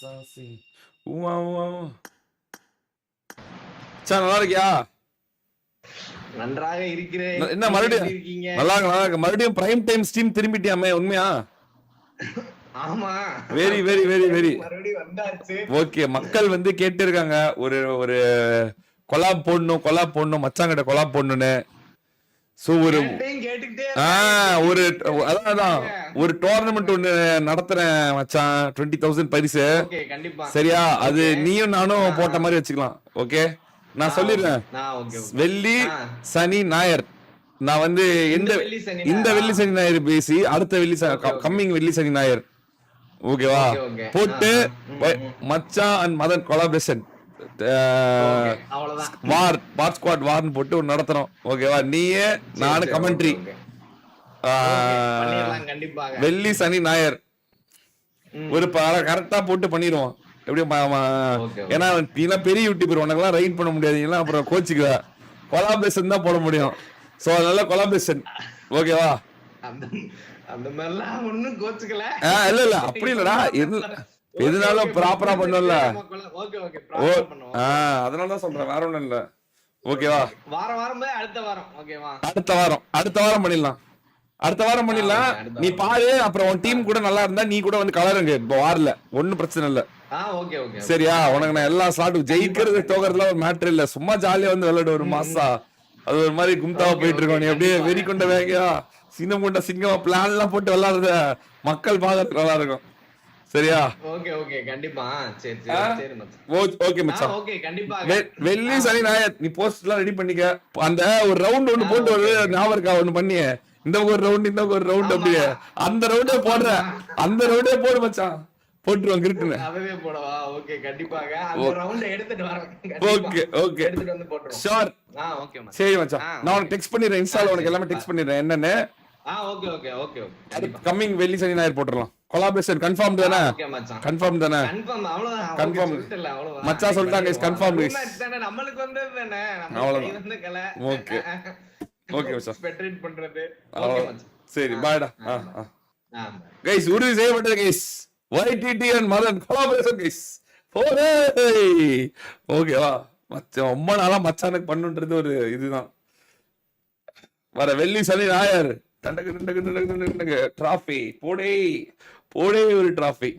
நல்லா இருக்கியா? நன்றாக இருக்கிறேன். என்ன மறுபடியும் நல்லா இருக்கு. மறுபடியும் பிரைம் டைம் ஸ்ட்ரீம் திரும்பிட்டியாமே, உண்மையா? ஆமா, வெரி வெரி வெரி வெரி மறுபடியும் வந்தாச்சு. ஓகே, மக்கள் வந்து கேட்டு இருக்காங்க ஒரு ஒரு கொலாப் போடணும் மச்சாங்கிட்ட கொலாப் போடணும்னு. சோ ஒரு அதான் ஒரு டோர்னமெண்ட் ஒண்ணு நடத்துறேன் மச்சான், 20,000 பரிசு. சரியா? அது நீயும் நானும் போட்ட மாதிரி வச்சுக்கலாம். ஓகே, நான் சொல்லிடுறேன். வெள்ளி சனி ஞாயிறு நான் வந்து இந்த வெள்ளி சனி ஞாயிறு பேசி அடுத்த கம்மிங் வெள்ளி சனி ஞாயிறு ஓகேவா போட்டு மச்சான் and Madan collaboration war bot squad வார்னு போட்டு ஒரு நடத்துறோம். ஓகேவா? நீயே நானு கமெண்ட்ரி வெள்ளி சனி ஞாயிறு ஒரு கரெக்டா போட்டு பண்ணிடுவோம். எப்படியும் ஏன்னா பெரிய யூடியூபர் உனக்கெல்லாம் ரைட் பண்ண முடியாது, அப்புறம் கோச்சுக்குவ. கொலாபரேஷன் தான் போட முடியும். சோ அதனால கொலாபரேஷன். ஓகேவா? அந்த மாதிரிலாம் ஒண்ணும் கோச்சுக்கல. இல்ல அப்படி இல்லடா, எதுனாலும் ப்ராப்பரா பண்ணும்ல. அதனாலதான் சொல்றேன், வேற ஒண்ணும் இல்ல. ஓகேவா? வாரம் அடுத்த வாரம் பண்ணிடலாம். நீ பாரு, அப்புறம் உன் டீம் கூட நல்லா இருந்தா நீ கூட வந்து கலருங்க. இப்போ வாரல ஒன்னும் பிரச்சனை இல்ல. சரியா? உனக்கு நான் எல்லா ஸ்லாட்டும் ஜெயிக்கிறது தோக்கறதுல ஒரு மேட்டர் இல்ல. சும்மா ஜாலியா வந்து விளையாடு ஒரு மாசா. அது ஒரு மாதிரி கும்தாவா போயிட்டு இருக்கோம். நீ அப்படியே வெறி கொண்ட வேகையா சிங்கமா பிளான் எல்லாம் போட்டு விளையாடுறத மக்கள் பாக்குறது நல்லா இருக்கும். சரியா? கண்டிப்பா. ஓகே மச்சான், வெள்ளி சனி ஞாயிறு நீ போஸ்ட் எல்லாம் ரெடி பண்ணிக்க. அந்த ஒரு ரவுண்ட் ஒண்ணு போட்டு ஒரு ஞாபகம் இருக்கா ஒண்ணு பண்ணி, இந்த ஒரு ரவுண்ட் அப்படியே அந்த ரவுண்டே போடு மச்சான். போட்டுருவாங்க இருக்குன்னு. சரி மச்சான், நான் உனக்கு டெக்ஸ்ட் பண்ணிடுறேன். இன்ஸ்டால உனக்கு எல்லாமே டெக்ஸ்ட் பண்ணிடுறேன் என்னன்னு. கம்மிங் வெள்ளி சனி ஞாயிறு போட்டுடலாம். கொலாபரேஷன் கன்ஃபார்ம் தானே? கன்ஃபார்ம் மச்சான் சொல்லிட்டாங்க. கன்ஃபார்ம் நம்மளுக்கு வந்து ஓகே ஓகே மச்சான். ஸ்பெட்ரேட் பண்றது. சரி பாய்டா. கைஸ் உறுதி செய்யப்பட்டது guys. YTT and Madan collaboration guys. ஓகேவா மச்சான்? ரொம்ப நாளா மச்சானுக்கு பண்ணுன்றது ஒரு இதுதான். வர வெள்ளி சனி ஞாயிறு டிராஃபி போடே ஒரு டிராஃபி.